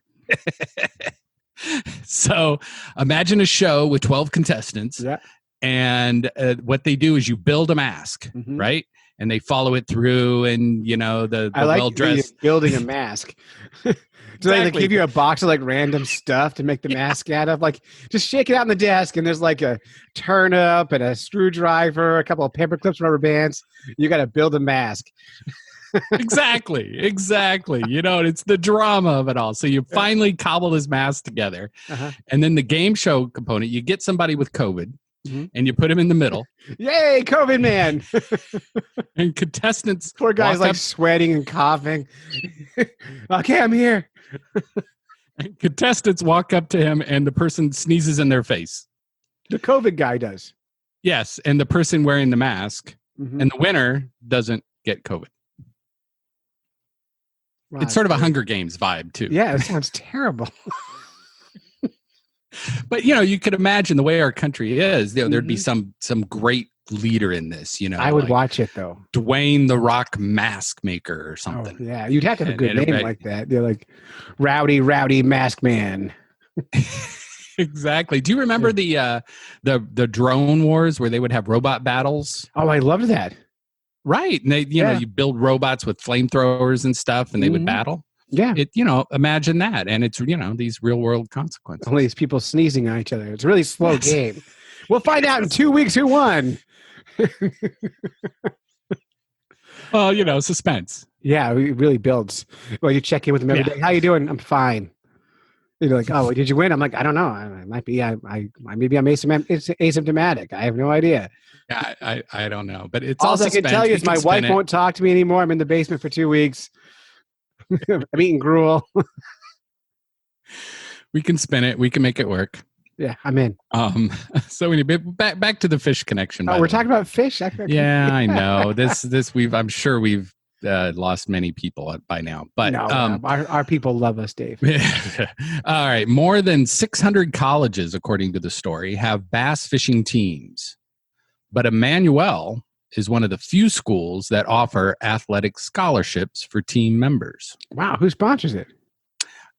S8: So imagine a show with 12 contestants.
S2: Yeah.
S8: And what they do is you build a mask, right? And they follow it through, and the well-dressed
S2: building a mask. Do they give you a box of random stuff to make the mask out of? Just shake it out on the desk, and there's a turnip and a screwdriver, a couple of paper clips, rubber bands. You got to build a mask.
S8: Exactly. It's the drama of it all. So you finally cobble this mask together, and then the game show component, you get somebody with COVID. And you put him in the middle.
S2: Yay, COVID man.
S8: And contestants.
S2: Poor guy's sweating and coughing. Okay, I'm here.
S8: And contestants walk up to him and the person sneezes in their face.
S2: The COVID guy does.
S8: Yes, and the person wearing the mask. And the winner doesn't get COVID. Wow, it's sort of a Hunger Games vibe, too.
S2: Yeah, it sounds terrible.
S8: But you could imagine the way our country is. There'd be
S2: Mhm.
S8: some great leader in this.
S2: I would
S8: like
S2: watch it though.
S8: Dwayne the Rock Mask Maker or
S2: Oh,
S8: something.
S2: yeah. You'd have to have a
S8: And
S2: good name
S8: everybody-
S2: like that. They're like Rowdy Mask Man.
S8: Exactly. Do you remember the drone wars where they would have robot battles?
S2: Oh, I loved that.
S8: Right. And they,
S2: Yeah.
S8: you build robots with flamethrowers and stuff, and they would
S2: Mhm.
S8: battle.
S2: Yeah.
S8: Imagine that, and it's these real world consequences.
S2: All these people sneezing on each other. It's a really slow
S8: Yes.
S2: game. We'll find out in 2 weeks who won.
S8: Well, suspense.
S2: Yeah, it really builds. Well, you check in with them every
S8: Yeah.
S2: day. How you doing? I'm fine. You're like, oh, did you win? I'm like, I don't know. I might be. Maybe I'm asymptomatic. I have no idea.
S8: Yeah, I don't know, but it's
S2: All
S8: all
S2: I can
S8: suspense.
S2: tell you
S8: We
S2: is
S8: can
S2: my
S8: spin
S2: wife
S8: it.
S2: won't talk to me anymore. I'm in the basement for 2 weeks. I'm eating gruel.
S8: We can spin it. We can make it work.
S2: Yeah, I'm in.
S8: So anyway, back to the fish connection.
S2: Oh,
S8: by
S2: we're
S8: the way.
S2: talking about fish.
S8: Yeah, I know. I'm sure we've lost many people by now, but
S2: no, our people love us, Dave.
S8: all right. More than 600 colleges, according to the story, have bass fishing teams, but Emmanuel is one of the few schools that offer athletic scholarships for team members.
S2: Wow, who sponsors it?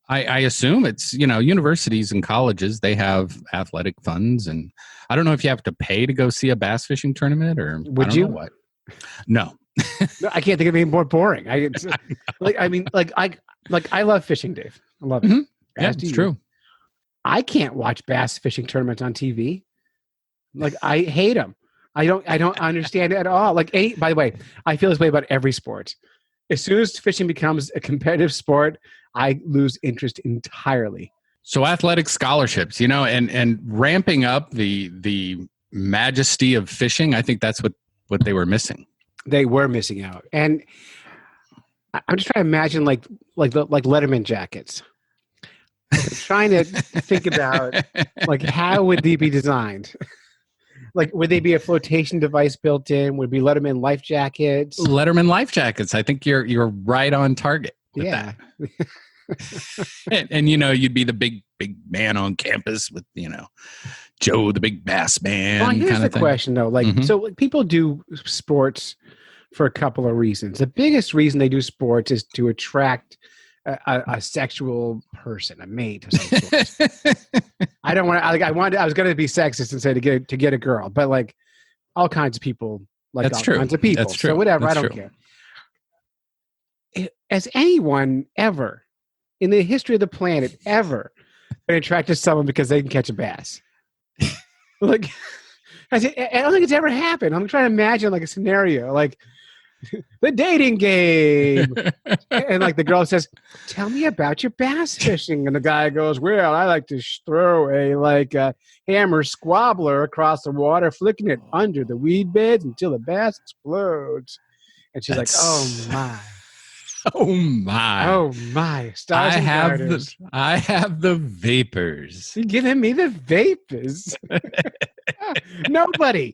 S8: I assume it's, universities and colleges, they have athletic funds. And I don't know if you have to pay to go see a bass fishing tournament or
S2: Would
S8: I don't
S2: you?
S8: know what. No.
S2: No, I can't think of anything more boring. I love fishing, Dave. I love it.
S8: Mhm. Yeah,
S2: As do
S8: it's
S2: you.
S8: true.
S2: I can't watch bass fishing tournaments on TV. Like, I hate them. I don't understand it at all. Like, by the way, I feel this way about every sport. As soon as fishing becomes a competitive sport, I lose interest entirely.
S8: So athletic scholarships, and ramping up the majesty of fishing, I think that's what they were missing.
S2: They were missing out, and I'm just trying to imagine like Letterman jackets. I'm trying to think about like how would they be designed? Like, would they be a flotation device built in? Would it be Letterman life jackets?
S8: Letterman life jackets. I think you're right on target with
S2: Yeah.
S8: that. And you'd be the big man on campus with Joe the big bass man
S2: Well, here's
S8: kind
S2: the
S8: of thing.
S2: question though. Like,
S8: Mhm.
S2: so people do sports for a couple of reasons. The biggest reason they do sports is to attract a sexual person, a mate of some sort. I don't want to. I was going to be sexist and say to get a girl, but like all kinds of people, like
S8: That's
S2: all
S8: true.
S2: kinds of people.
S8: That's true.
S2: So whatever,
S8: That's
S2: I don't
S8: true.
S2: care. Has anyone ever in the history of the planet ever been attracted to someone because they can catch a bass? Like, I don't think it's ever happened. I'm trying to imagine like a scenario, like the dating game. And like the girl says, "Tell me about your bass fishing." And the guy goes, "Well, I like to throw a hammer squabbler across the water, flicking it under the weed beds until the bass explodes." And she's like, "Oh my,
S8: Oh my!
S2: oh my, stars
S8: I
S2: and
S8: have
S2: garters.
S8: I have the vapors.
S2: You're giving me the vapors." Nobody.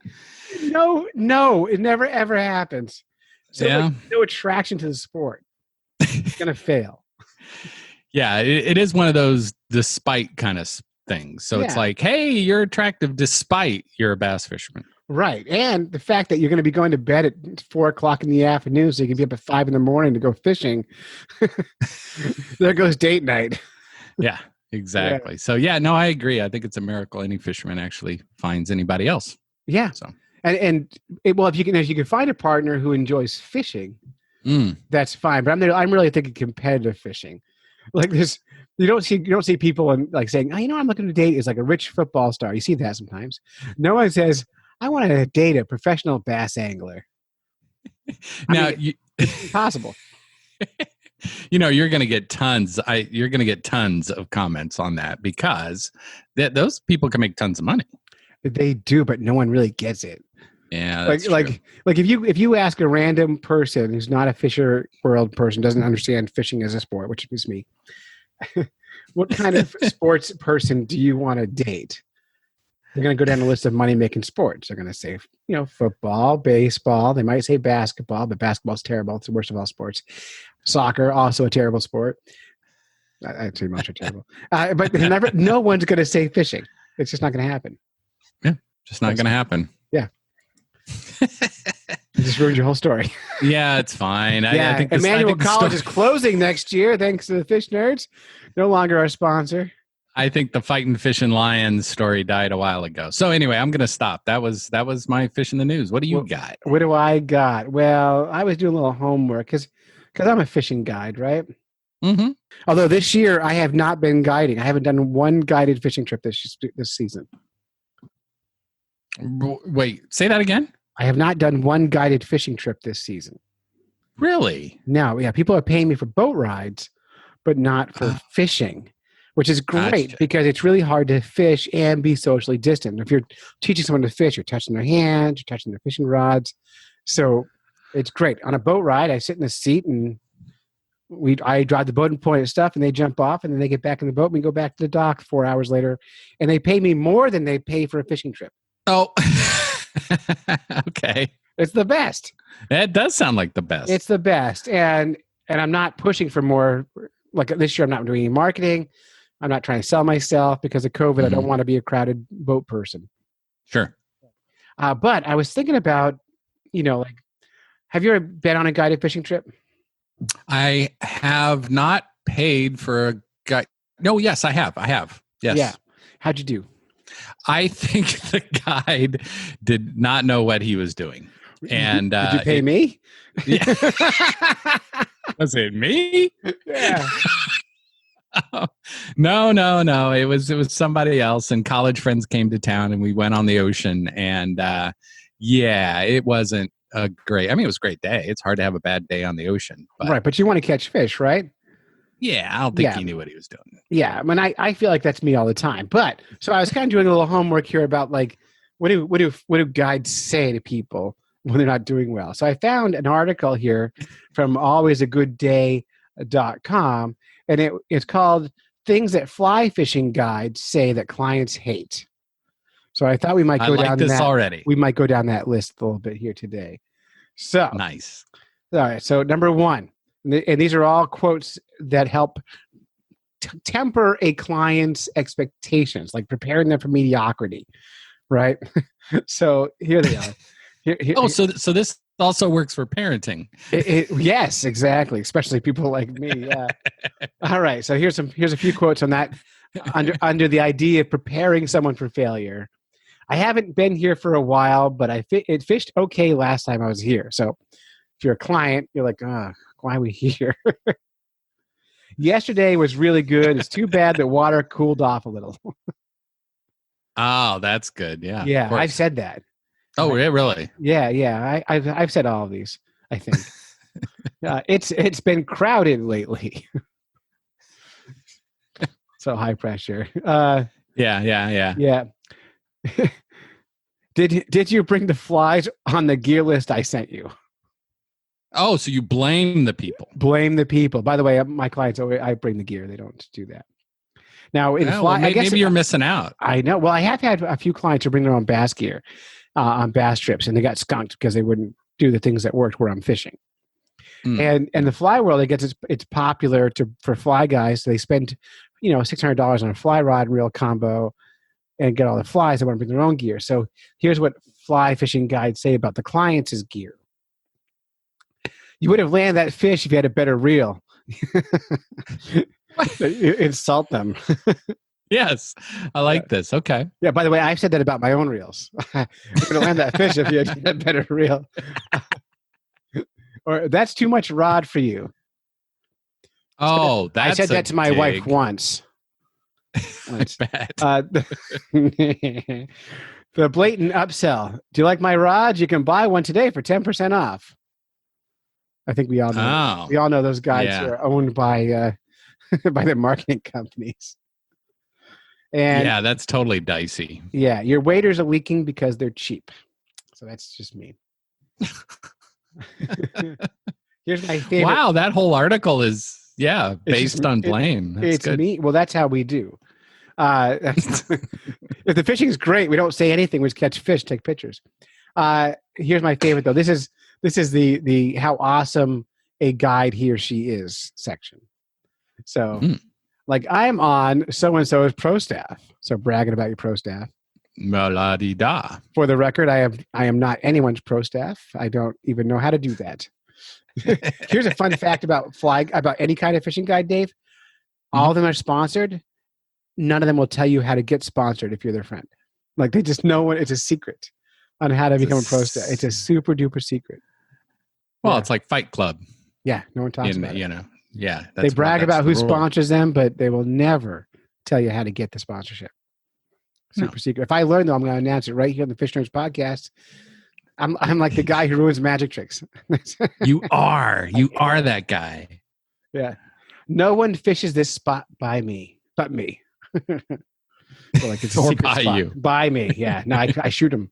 S2: No, it never ever happens. So
S8: Yeah.
S2: like, no attraction to the sport. It's gonna fail.
S8: Yeah, it is one of those despite kind of things. So it's
S2: Yeah.
S8: like, hey, you're attractive despite you're a bass fisherman.
S2: Right. And the fact that you're going to be going to bed at 4:00 in the afternoon so you can be up at 5 a.m. to go fishing. There goes date night.
S8: Yeah, exactly. So yeah, no, I agree. I think it's a miracle any fisherman actually finds anybody else.
S2: Yeah.
S8: So
S2: If you can find a partner who enjoys fishing, that's fine. But I'm really thinking competitive fishing. Like this, you don't see people and like saying, "Oh, I'm looking to date is like a rich football star." You see that sometimes. No one says, "I want to date a professional bass angler."
S8: Now
S2: It's impossible.
S8: you're going to get tons. You're going to get tons of comments on that because those people can make tons of money.
S2: They do, but no one really gets it.
S8: Yeah, that's
S2: like
S8: true.
S2: if you ask a random person who's not a fisher world person, doesn't understand fishing as a sport, which is me, what kind of sports person do you want to date? They're going to go down the list of money making sports. They're going to say, football, baseball. They might say basketball, but basketball's terrible. It's the worst of all sports. Soccer, also a terrible sport. I'd say most are terrible. But no one's going to say fishing. It's just not going to happen.
S8: Yeah, just not going to happen.
S2: Yeah. You just ruined your whole story.
S8: Yeah, it's fine.
S2: Yeah,
S8: I think
S2: Emmanuel College is closing next year thanks to the Fish Nerds. No longer our sponsor.
S8: I think the Fighting Fish and Lions story died a while ago. So anyway, I'm going to stop. That was my fish in the news. What do you got?
S2: What do I got? Well, I was doing a little homework because I'm a fishing guide, right?
S8: Mm-hmm.
S2: Although this year I have not been guiding. I haven't done one guided fishing trip this season.
S8: Wait, say that again?
S2: I have not done one guided fishing trip this season.
S8: Really?
S2: No, yeah. People are paying me for boat rides, but not for fishing, which is great because it's really hard to fish and be socially distant. If you're teaching someone to fish, you're touching their hands, you're touching their fishing rods. So it's great. On a boat ride, I sit in the seat and I drive the boat and point at stuff, and they jump off, and then they get back in the boat, and we go back to the dock 4 hours later, and they pay me more than they pay for a fishing trip.
S8: Oh, okay.
S2: It's the best.
S8: That does sound like the best.
S2: It's the best. And I'm not pushing for more. Like this year, I'm not doing any marketing. I'm not trying to sell myself because of COVID. I don't want to be a crowded boat person.
S8: Sure.
S2: But I was thinking about, like, have you ever been on a guided fishing trip?
S8: I have not paid for a guide. No, yes, I have. Yes. Yeah.
S2: How'd you do?
S8: I think the guide did not know what he was doing. And
S2: did you pay me?
S8: Yeah. Was it me?
S2: Yeah.
S8: No. It was somebody else, and college friends came to town, and we went on the ocean. And it wasn't a great. I mean, it was a great day. It's hard to have a bad day on the ocean,
S2: right? But you want to catch fish, right?
S8: Yeah, I don't think he knew what he was doing.
S2: Yeah, I mean, I feel like that's me all the time. But so I was kind of doing a little homework here about like what do guides say to people when they're not doing well. So I found an article here from alwaysagooddday.com, and it's called "Things That Fly Fishing Guides Say That Clients Hate." So I thought we might go down this already. We might go down that list a little bit here today. So
S8: nice.
S2: All right. So number one. And these are all quotes that help temper a client's expectations, like preparing them for mediocrity, right? So here they are.
S8: So this also works for parenting.
S2: Yes, exactly. Especially people like me. Yeah. All right. So here's a few quotes on that under the idea of preparing someone for failure. I haven't been here for a while, but it fished okay last time I was here. So if you're a client, you're like, why are we here? Yesterday was really good. It's too bad that water cooled off a little.
S8: Oh, that's good. Yeah.
S2: Yeah, I've said that.
S8: Oh, really?
S2: Yeah. I've said all of these, I think. It's been crowded lately. So high pressure. Yeah. Did you bring the flies on the gear list I sent you?
S8: Oh, so you blame the people.
S2: Blame the people. By the way, my clients I bring the gear. They don't do that. Now,
S8: maybe you're missing out.
S2: I know. Well, I have had a few clients who bring their own bass gear on bass trips, and they got skunked because they wouldn't do the things that worked where I'm fishing. And the fly world, it's popular for fly guys. So they spend $600 on a fly rod and reel combo and get all the flies. They want to bring their own gear. So here's what fly fishing guides say about the clients' gear. You would have landed that fish if you had a better reel. Insult them.
S8: Yes, I like this. Okay.
S2: Yeah, by the way, I've said that about my own reels. You would have landed that fish if you had a better reel. Or that's too much rod for you.
S8: Oh,
S2: I said that to my wife once.
S8: I bet.
S2: The blatant upsell. Do you like my rods? You can buy one today for 10% off. I think we all know.
S8: Oh.
S2: We all know those guys who are owned by by the marketing companies. And
S8: yeah, that's totally dicey.
S2: Yeah, your waders are leaking because they're cheap. So that's just me. Here's my favorite.
S8: Wow, that whole article is based on blame. That's
S2: it's good. Me. Well, that's how we do. If the fishing's great, we don't say anything. We just catch fish, take pictures. Here's my favorite though. This is the how awesome a guide he or she is section. So Like, I'm on so-and-so's pro staff. So bragging about your pro staff.
S8: La-di-da.
S2: For the record, I am not anyone's pro staff. I don't even know how to do that. Here's a fun fact about any kind of fishing guide, Dave. All of them are sponsored. None of them will tell you how to get sponsored if you're their friend. Like, they just know it's a secret on how to become a pro staff. It's a super duper secret.
S8: Well, it's like Fight Club.
S2: Yeah, no one talks about it.
S8: You know, yeah.
S2: They brag about who
S8: rule.
S2: sponsors them, but they will never tell you how to get the sponsorship. Super secret. If I learn, though, I'm going to announce it right here on the Fish Nerds podcast. I'm like the guy who ruins magic tricks.
S8: You are that guy.
S2: Yeah. No one fishes this spot by me, but me. Well, like it's a
S8: or
S2: secret
S8: by
S2: spot.
S8: you.
S2: By me. Yeah. No, I shoot him.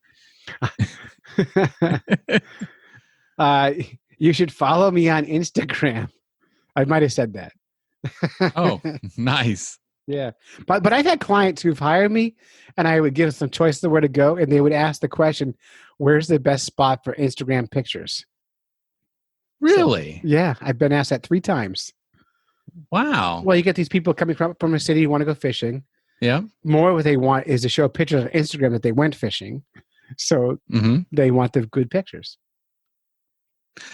S2: You should follow me on Instagram. I might have said that.
S8: Oh, nice.
S2: Yeah. But I've had clients who've hired me and I would give them some choices of where to go and they would ask the question, where's the best spot for Instagram pictures?
S8: Really?
S2: So, yeah. I've been asked that 3 times.
S8: Wow.
S2: Well, you get these people coming from a city who want to go fishing.
S8: Yeah.
S2: More what they want is to show pictures on Instagram that they went fishing. So they want the good pictures.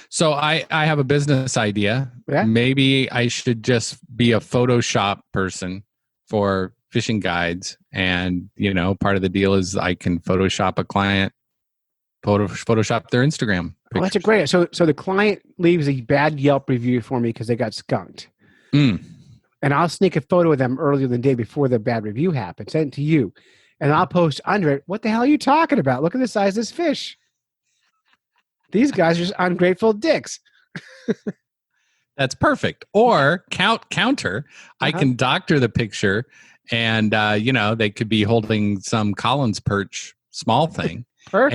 S8: So I have a business idea.
S2: Yeah?
S8: Maybe I should just be a Photoshop person for fishing guides. And, you know, part of the deal is I can Photoshop a client, Photoshop their Instagram pictures.
S2: Well, that's a great. So the client leaves a bad Yelp review for me because they got skunked. And I'll sneak a photo of them earlier than the day before the bad review happened, send it to you. And I'll post under it, what the hell are you talking about? Look at the size of this fish. These guys are just ungrateful dicks.
S8: That's perfect. Or counter, I can doctor the picture and, you know, they could be holding some Collins perch small thing.
S2: Perfect.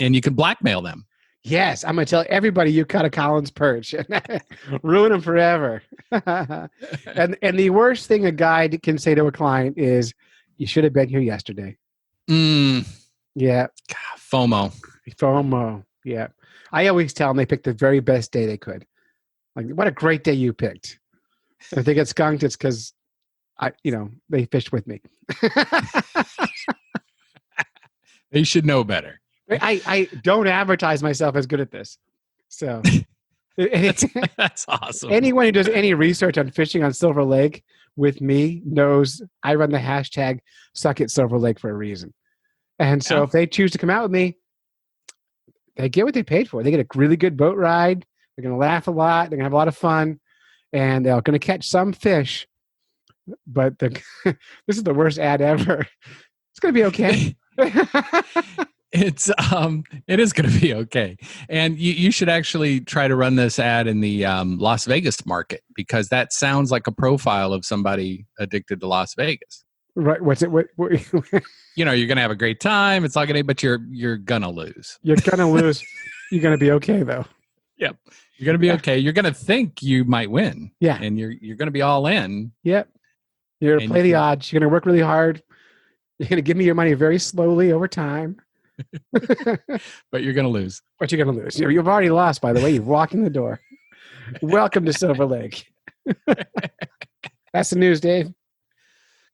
S8: And you could blackmail them.
S2: Yes, I'm going to tell everybody you caught a Collins perch. Ruin them forever. and the worst thing a guy can say to a client is, you should have been here yesterday. Yeah.
S8: God, FOMO.
S2: Yeah. I always tell them they picked the very best day they could. Like, what a great day you picked. And if they get skunked, it's because they fished with me.
S8: They should know better.
S2: I don't advertise myself as good at this. So
S8: that's awesome.
S2: Anyone who does any research on fishing on Silver Lake with me knows I run the hashtag Suck It Silver Lake for a reason. And so if they choose to come out with me, they get what they paid for. They get a really good boat ride. They're going to laugh a lot. They're going to have a lot of fun. And they're going to catch some fish. But this is the worst ad ever. It's going to be okay.
S8: It is going to be okay. And you should actually try to run this ad in the Las Vegas market, because that sounds like a profile of somebody addicted to Las Vegas.
S2: Right. What's it? What
S8: you know, you're going to have a great time. It's all going to, but you're going to lose.
S2: You're going to lose. You're going to be okay, though.
S8: Yep. You're going to be okay. You're going to think you might win.
S2: Yeah.
S8: And you're going to be all in.
S2: Yep. You're going to play the odds. You're going to work really hard. You're going to give me your money very slowly over time.
S8: But you're going to lose.
S2: But you're going to lose. You've already lost, by the way. You've walked in the door. Welcome to Silver Lake. That's the news, Dave.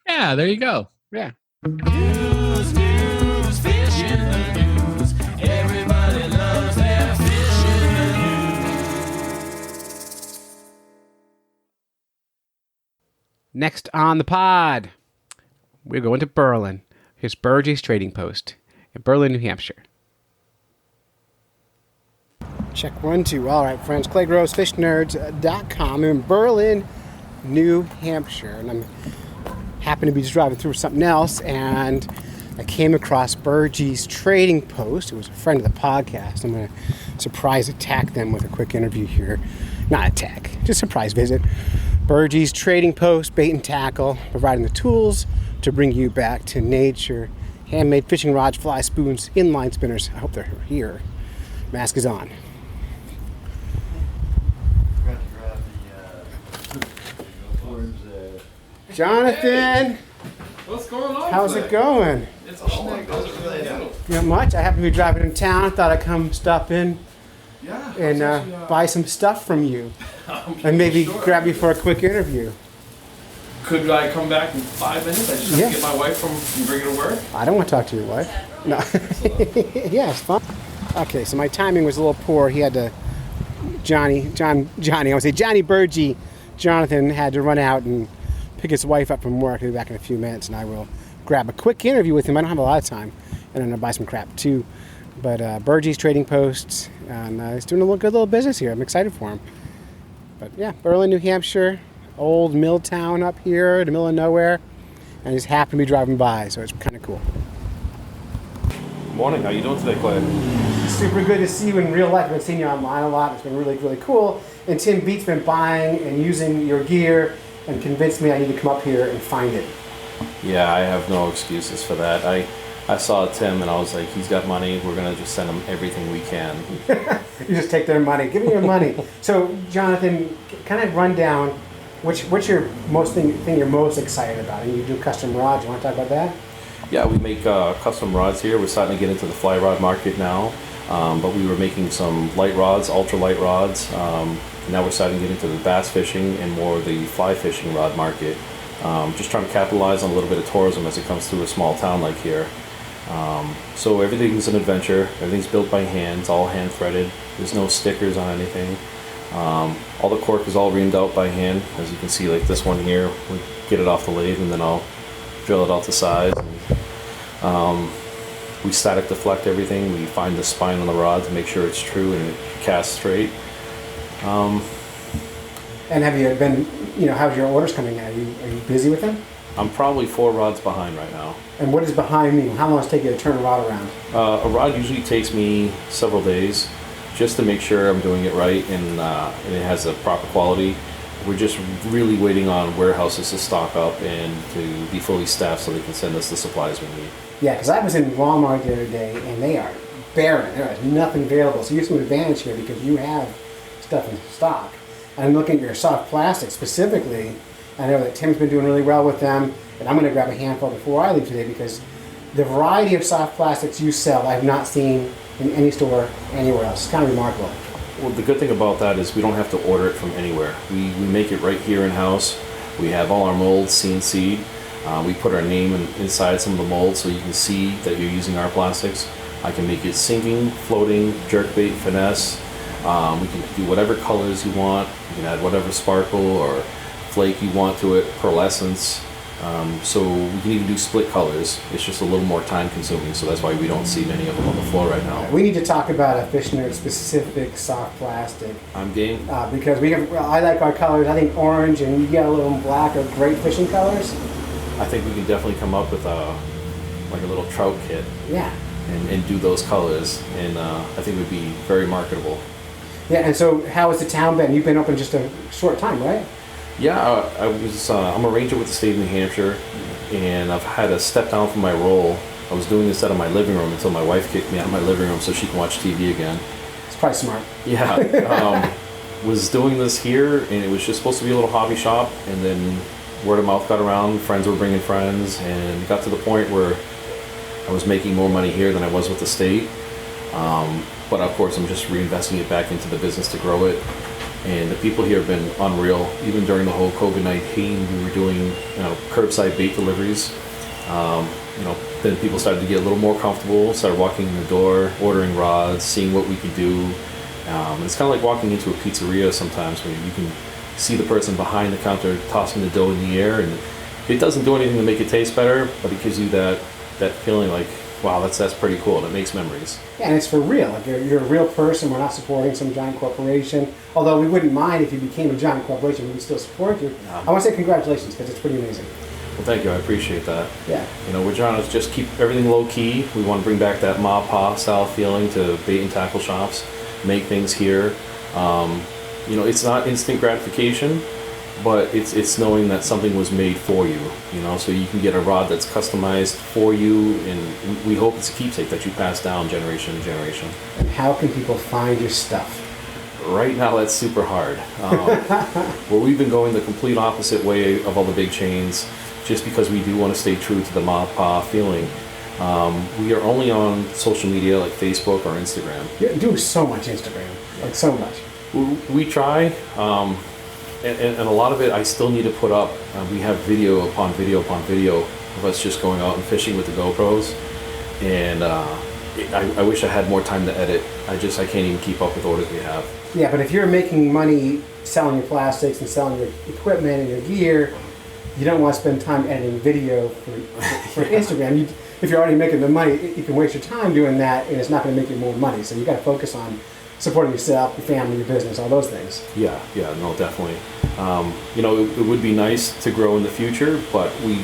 S8: Yeah, there you go.
S2: Yeah.
S9: News, fish in the news. Everybody loves their fish in the news.
S2: Next on the pod, we're going to Berlin. Here's Bergie's Trading Post in Berlin, New Hampshire. Check 1, 2. All right, friends. ClayGrovesFishNerds.com in Berlin, New Hampshire. And I'm happened to be just driving through something else, and I came across Bergie's Trading Post. It was a friend of the podcast. I'm going to surprise attack them with a quick interview here. Not attack, just surprise visit. Bergie's Trading Post, bait and tackle, providing the tools to bring you back to nature. Handmade fishing rods, fly spoons, inline spinners. I hope they're here. Mask is on. Jonathan!
S10: What's going on?
S2: How's it going?
S10: It's all right.
S2: Not much. I happen to be driving in town. Thought I'd come stop in and buy some stuff from you. And maybe grab you for a quick interview.
S10: Could I come back in 5 minutes? I just have
S2: Yeah.
S10: to get my wife from bringing to work.
S2: I don't want to talk to your wife. No. Yeah, it's fun. Okay, so my timing was a little poor. He had to, Johnny, I would say Johnny Bergie, Jonathan had to run out and pick his wife up from work. He'll be back in a few minutes, and I will grab a quick interview with him. I don't have a lot of time, and I'm going to buy some crap too. But Bergie's trading posts, and he's doing a good little business here. I'm excited for him. But yeah, Berlin, New Hampshire, old mill town up here, in the middle of nowhere, and he's happy to be driving by, so it's kind of cool.
S11: Morning, how you doing today, Clay?
S2: Super good to see you in real life. I've been seeing you online a lot. It's been really, really cool. And Tim Bete's been buying and using your gear and convinced me I need to come up here and find it.
S11: Yeah, I have no excuses for that. I saw Tim and I was like, he's got money. We're going to just send him everything we can.
S2: You just take their money. Give me your money. So, Jonathan, kind of run down what's your thing you're most excited about? And you do custom rods. You want to talk about that?
S11: Yeah, we make custom rods here. We're starting to get into the fly rod market now. But we were making some light rods, ultra light rods. Now we're starting to get into the bass fishing and more of the fly fishing rod market. Just trying to capitalize on a little bit of tourism as it comes through a small town like here. So everything's an adventure. Everything's built by hand. It's all hand threaded. There's no stickers on anything. All the cork is all reamed out by hand. As you can see, like this one here, we get it off the lathe and then I'll drill it out to size. And, we static deflect everything. We find the spine on the rod to make sure it's true and it casts straight.
S2: And have you been, how's your orders coming in? Are you busy with them?
S11: I'm probably 4 rods behind right now.
S2: And what does behind mean? How long does it take you to turn a rod around?
S11: A rod usually takes me several days just to make sure I'm doing it right and it has the proper quality. We're just really waiting on warehouses to stock up and to be fully staffed so they can send us the supplies we need.
S2: Yeah, because I was in Walmart the other day and they are barren. There is nothing available. So you have some advantage here because you have stuff in stock. And I'm looking at your soft plastic specifically. I know that Tim's been doing really well with them, and I'm going to grab a handful before I leave today because the variety of soft plastics you sell I've not seen in any store anywhere else. It's kind of remarkable.
S11: Well, the good thing about that is we don't have to order it from anywhere. We make it right here in-house. We have all our molds CNC'd. We put our name inside some of the molds so you can see that you're using our plastics. I can make it sinking, floating, jerkbait, finesse. We can do whatever colors you want. You can add whatever sparkle or flake you want to it, pearlescence. So we can even do split colors. It's just a little more time consuming, so that's why we don't see many of them on the floor right now.
S2: We need to talk about a Fish Nerd specific soft plastic.
S11: I'm game.
S2: Because I like our colors. I think orange and yellow and black are great fishing colors.
S11: I think we can definitely come up with a little trout kit.
S2: Yeah.
S11: And do those colors, and I think it would be very marketable.
S2: Yeah, and so how has the town been? You've been open just a short time, right?
S11: Yeah, I'm a ranger with the state of New Hampshire, and I've had to step down from my role. I was doing this out of my living room until my wife kicked me out of my living room so she can watch TV again.
S2: It's probably smart.
S11: Yeah, was doing this here, and it was just supposed to be a little hobby shop, and then word of mouth got around, friends were bringing friends, and it got to the point where I was making more money here than I was with the state. But of course, I'm just reinvesting it back into the business to grow it. And the people here have been unreal. Even during the whole COVID-19, we were doing curbside bait deliveries. Then people started to get a little more comfortable, started walking in the door, ordering rods, seeing what we could do. It's kind of like walking into a pizzeria sometimes where you can see the person behind the counter tossing the dough in the air, and it doesn't do anything to make it taste better, but it gives you that feeling like, wow, that's pretty cool, and it makes memories.
S2: Yeah, and it's for real. Like you're a real person. We're not supporting some giant corporation. Although we wouldn't mind if you became a giant corporation, we would still support you. I want to say congratulations because it's pretty amazing.
S11: Well, thank you. I appreciate that.
S2: Yeah.
S11: We're trying to just keep everything low key. We want to bring back that ma pa style feeling to bait and tackle shops, make things here. It's not instant gratification, but it's knowing that something was made for you, so you can get a rod that's customized for you, and we hope it's a keepsake that you pass down generation to generation.
S2: And how can people find your stuff?
S11: Right now, that's super hard. Well, we've been going the complete opposite way of all the big chains, just because we do want to stay true to the ma pa feeling. We are only on social media like Facebook or Instagram.
S2: You do so much Instagram, like so much.
S11: We try. and a lot of it I still need to put up. We have video upon video upon video of us just going out and fishing with the GoPros, and I wish I had more time to edit. I can't even keep up with the orders we have.
S2: Yeah, but if you're making money selling your plastics and selling your equipment and your gear, you don't want to spend time editing video for Instagram. If you're already making the money, you can waste your time doing that, and it's not going to make you more money. So you got to focus on supporting yourself, your family, your business, all those things.
S11: Yeah, no, definitely. It would be nice to grow in the future, but we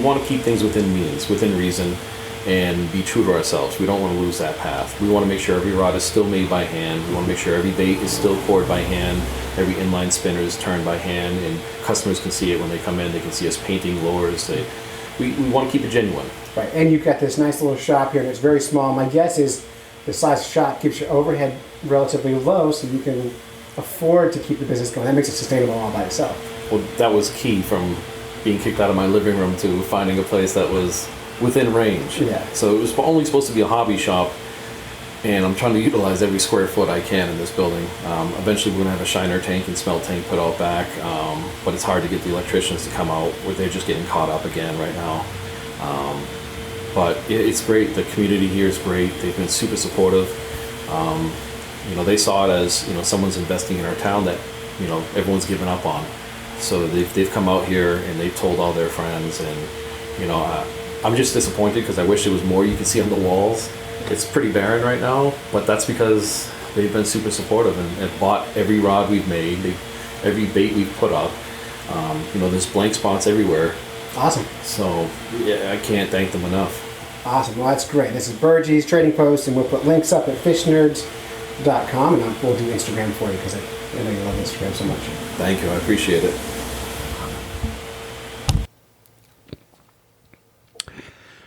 S11: want to keep things within means, within reason, and be true to ourselves. We don't want to lose that path. We want to make sure every rod is still made by hand. We want to make sure every bait is still poured by hand. Every inline spinner is turned by hand, and customers can see it when they come in. They can see us painting lures. We want to keep it genuine.
S2: Right, and you've got this nice little shop here, and it's very small. My guess is the size of the shop keeps your overhead relatively low, so you can afford to keep the business going. That makes it sustainable all by itself.
S11: Well, that was key, from being kicked out of my living room to finding a place that was within range.
S2: Yeah.
S11: So it was only supposed to be a hobby shop, and I'm trying to utilize every square foot I can in this building. Eventually we're going to have a shiner tank and smelt tank put out back, but it's hard to get the electricians to come out. They're just getting caught up again right now. But it's great. The community here is great. They've been super supportive. They saw it as, someone's investing in our town that, everyone's given up on. So they've come out here and they've told all their friends, and, I'm just disappointed because I wish there was more you could see on the walls. It's pretty barren right now, but that's because they've been super supportive and bought every rod we've made, every bait we've put up. There's blank spots everywhere.
S2: Awesome.
S11: So, yeah, I can't thank them enough.
S2: Awesome. Well, that's great. This is Bergie's Trading Post, and we'll put links up at fishnerds.com, and we'll do Instagram for you because I know you love Instagram so much.
S11: Thank you. I appreciate it.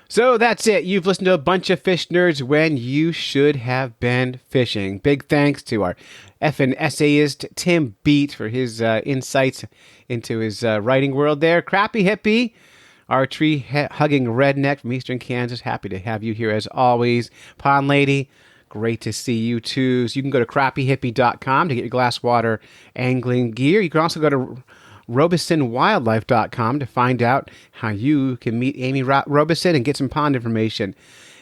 S2: So that's it. You've listened to a bunch of fish nerds when you should have been fishing. Big thanks to our FN Essayist Tim Bete for his insights into his writing world there. Crappie Hippie, our tree-hugging redneck from Eastern Kansas. Happy to have you here as always. Pond Lady, great to see you too. So you can go to crappiehippie.com to get your glass water angling gear. You can also go to robisonwildlife.com to find out how you can meet Amy Robison and get some pond information.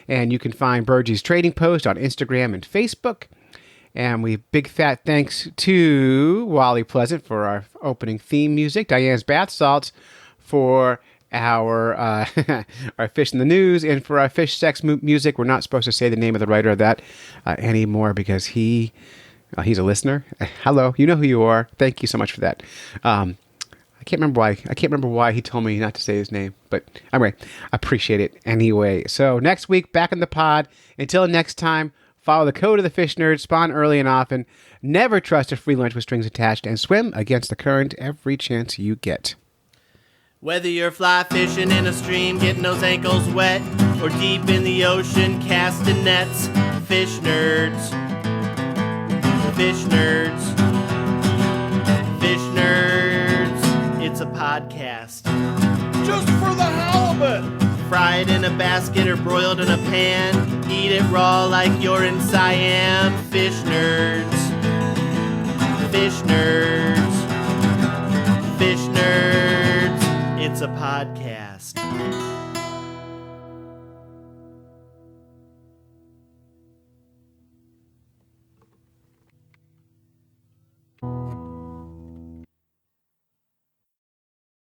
S2: And you can find Bergie's Trading Post on Instagram and Facebook. And big fat thanks to Wally Pleasant for our opening theme music, Diane's Bath Salts for our our Fish in the News, and for our fish sex music. We're not supposed to say the name of the writer of that anymore because he's a listener. Hello, you know who you are. Thank you so much for that. I can't remember why he told me not to say his name, but anyway, I appreciate it anyway. So next week, back in the pod. Until next time, follow the code of the fish nerd, spawn early and often, never trust a free lunch with strings attached, and swim against the current every chance you get.
S1: Whether you're fly fishing in a stream, getting those ankles wet, or deep in the ocean, casting nets, fish nerds. Fish nerds. Fish nerds. It's a podcast.
S9: Just for the halibut!
S1: Fried in a basket or broiled in a pan. Eat it raw like you're in Siam. Fish nerds. Fish nerds. Fish nerds. It's a podcast.